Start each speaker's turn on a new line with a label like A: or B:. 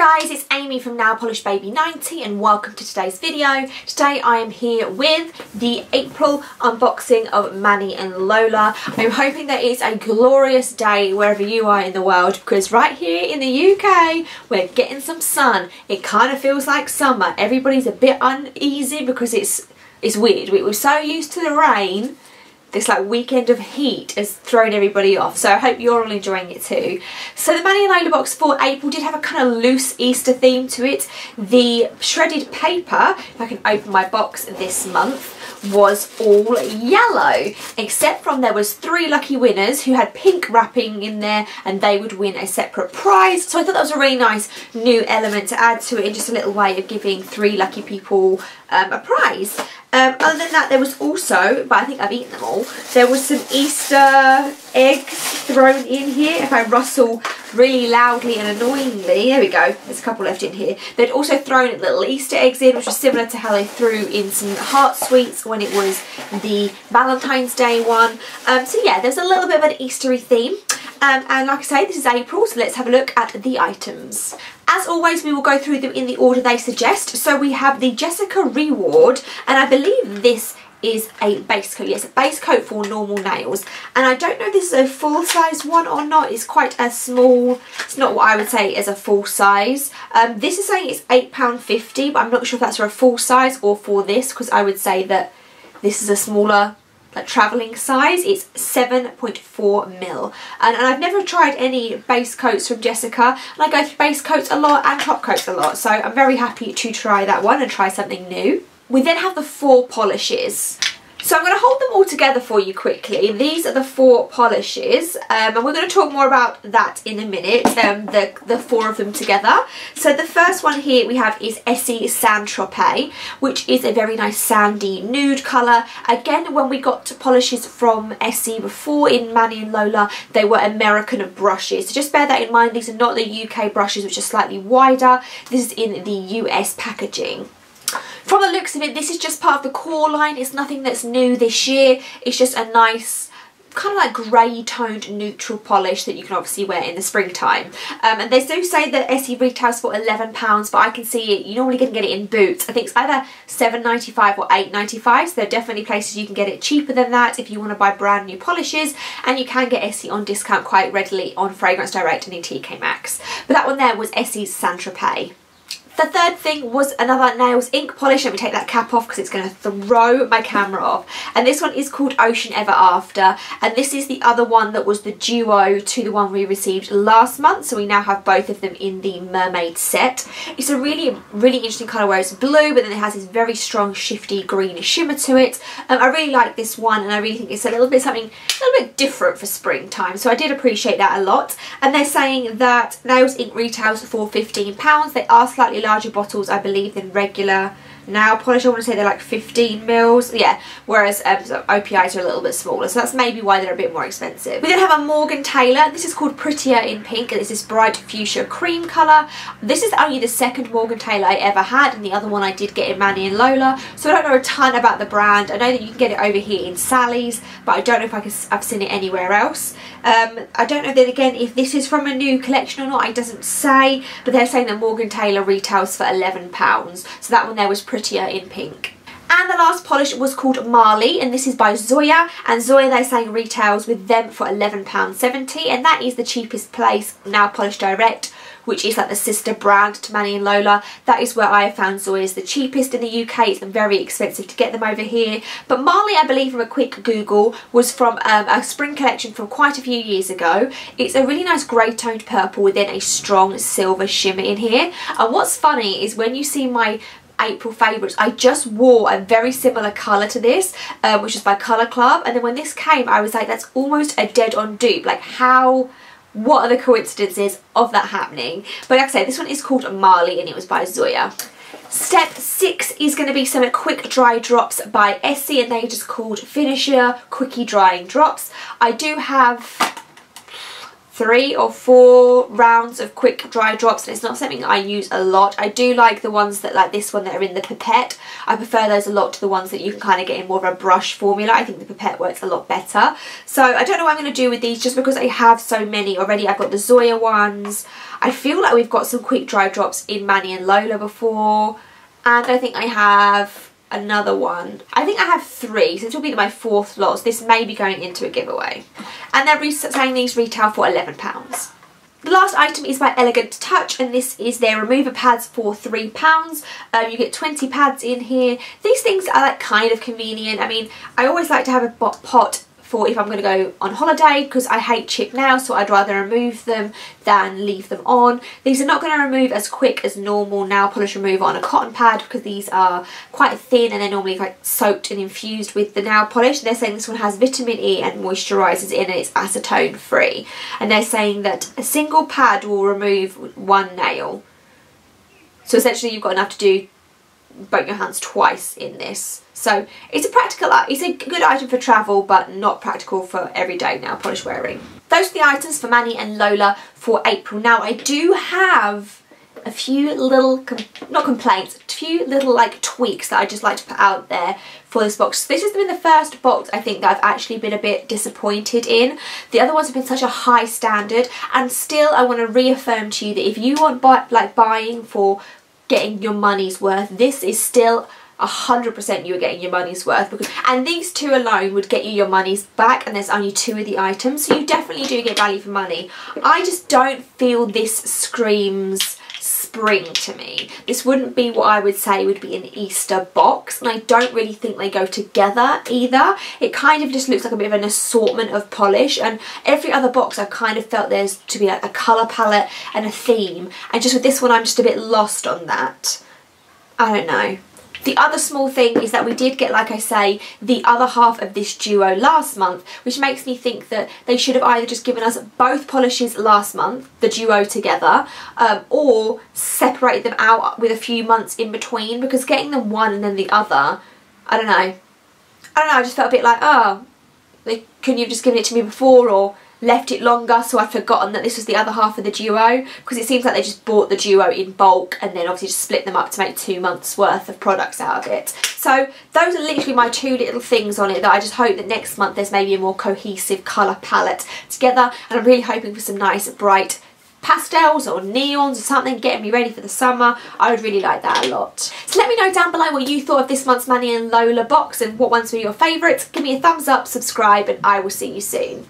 A: guys, it's Amy from Nail Polish Baby 90 and welcome to today's video. Today I am here with the April unboxing of Manny and Lola. I'm hoping that it's a glorious day wherever you are in the world, because right here in the UK we're getting some sun. It kind of feels like summer. Everybody's a bit uneasy because it's weird. We were so used to the rain. This like weekend of heat has thrown everybody off, so I hope you're all enjoying it too. So the Manny and Lola box for April did have a kind of loose Easter theme to it. The shredded paper, if I can open my box this month, was all yellow, except from there was 3 lucky winners who had pink wrapping in there and they would win a separate prize. So I thought that was a really nice new element to add to it, and just a little way of giving 3 lucky people a prize. Other than that, there was also, but I think I've eaten them all, there was some Easter eggs thrown in here. If I rustle really loudly and annoyingly, there we go, there's a couple left in here. They'd also thrown little Easter eggs in, which was similar to how they threw in some heart sweets when it was the Valentine's Day one. So yeah, there's a little bit of an Eastery theme. And like I say, this is April, so let's have a look at the items. As always, we will go through them in the order they suggest. So we have the Jessica Reward, and I believe this is a base coat. Yes, a base coat for normal nails. And I don't know if this is a full size one or not. It's quite a small, it's not what I would say is a full size. This is saying it's £8.50, but I'm not sure if that's for a full size or for this, because I would say that this is a smaller, like travelling size. It's 7.4mm, and I've never tried any base coats from Jessica, and I go through base coats a lot and top coats a lot, so I'm very happy to try that one and try something new. We then have the 4 polishes. So I'm going to hold them all together for you quickly. These are the 4 polishes, and we're going to talk more about that in a minute, the 4 of them together. So the first one here we have is Essie Saint Tropez, which is a very nice sandy nude colour. Again, when we got polishes from Essie before in Manny and Lola, they were American brushes. So just bear that in mind, these are not the UK brushes, which are slightly wider. This is in the US packaging. From the looks of it, this is just part of the core line. It's nothing that's new this year. It's just a nice kind of like grey toned neutral polish that you can obviously wear in the springtime. And they do say that Essie retails for £11, but I can see it, you're normally going to get it in Boots. I think it's either £7.95 or £8.95, so there are definitely places you can get it cheaper than that if you want to buy brand new polishes, and you can get Essie on discount quite readily on Fragrance Direct and in TK Maxx. But that one there was Essie's Saint Tropez. The third thing was another Nails ink polish. Let me take that cap off because it's going to throw my camera off. And this one is called Ocean Ever After. And this is the other one that was the duo to the one we received last month. So we now have both of them in the mermaid set. It's a really interesting colour where it's blue, but then it has this very strong shifty green shimmer to it. I really like this one, and I really think it's a little bit something a little bit different for springtime. So I did appreciate that a lot. And they're saying that Nails ink retails for £15. They are slightly larger bottles, I believe, than regular nail polish. I want to say they're like 15ml, yeah, whereas so OPIs are a little bit smaller, so that's maybe why they're a bit more expensive. We then have a Morgan Taylor. This is called Prettier in Pink, and it's this bright fuchsia cream colour. This is only the second Morgan Taylor I ever had, and the other one I did get in Manny and Lola, so I don't know a ton about the brand. I know that you can get it over here in Sally's, but I don't know if I've seen it anywhere else. I don't know then again if this is from a new collection or not, it doesn't say, but they're saying that Morgan Taylor retails for £11, so that one there was Prettier in Pink. And the last polish was called Marley, and this is by Zoya, and Zoya, they're saying, retails with them for £11.70, and that is the cheapest place, Nail Polish Direct, which is like the sister brand to Manny and Lola. That is where I have found Zoya's the cheapest in the UK. It's very expensive to get them over here. But Marley, I believe from a quick Google, was from a spring collection from quite a few years ago. It's a really nice grey toned purple with then a strong silver shimmer in here. And what's funny is when you see my April favourites, I just wore a very similar colour to this, which is by Colour Club, and then when this came I was like, that's almost a dead on dupe. Like, what are the coincidences of that happening? But like I say, this one is called Marley and it was by Zoya. Step 6 is going to be some quick dry drops by Essie, and they're just called Finisher Quickie Drying Drops. I do have 3 or 4 rounds of quick dry drops, and it's not something I use a lot. I do like the ones that, like this one, that are in the pipette. I prefer those a lot to the ones that you can kind of get in more of a brush formula. I think the pipette works a lot better. So I don't know what I'm going to do with these, just because I have so many already. I've got the Zoya ones. I feel like we've got some quick dry drops in Manny and Lola before, and I think I have another one. I think I have 3, so this will be my 4th lot, so this may be going into a giveaway. And they're saying these retail for £11. The last item is by Elegant Touch, and this is their remover pads for £3. You get 20 pads in here. These things are like kind of convenient. I mean, I always like to have a pot for if I'm going to go on holiday, because I hate chipped nails, so I'd rather remove them than leave them on. These are not going to remove as quick as normal nail polish remover on a cotton pad, because these are quite thin and they're normally like soaked and infused with the nail polish. They're saying this one has vitamin E and moisturisers in it, it's acetone free, and they're saying that a single pad will remove 1 nail. So essentially you've got enough to do both your hands twice in this. So it's a good item for travel, but not practical for everyday nail polish wearing. Those are the items for Manny and Lola for April. Now I do have a few little, not complaints, a few little like tweaks that I just like to put out there for this box. This has been the first box I think that I've actually been a bit disappointed in. The other ones have been such a high standard, and still I want to reaffirm to you that if you want buying for getting your money's worth, this is still 100% you're getting your money's worth, and these 2 alone would get you your money's back, and there's only 2 of the items, so you definitely do get value for money. I just don't feel this screams spring to me. This wouldn't be what I would say would be an Easter box, and I don't really think they go together either. It kind of just looks like a bit of an assortment of polish, and every other box I've kind of felt there's to be like a colour palette and a theme, and just with this one I'm just a bit lost on that. I don't know. The other small thing is that we did get, like I say, the other half of this duo last month, which makes me think that they should have either just given us both polishes last month, the duo together, or separated them out with a few months in between, because getting them one and then the other, I don't know, I just felt a bit like, oh, couldn't you have just given it to me before, or left it longer so I'd forgotten that this was the other half of the duo, because it seems like they just bought the duo in bulk and then obviously just split them up to make 2 months worth of products out of it. So those are literally my 2 little things on it that I just hope that next month there's maybe a more cohesive colour palette together, and I'm really hoping for some nice bright pastels or neons or something, getting me ready for the summer. I would really like that a lot. So let me know down below what you thought of this month's Manny and Lola box and what ones were your favourites. Give me a thumbs up, subscribe, and I will see you soon.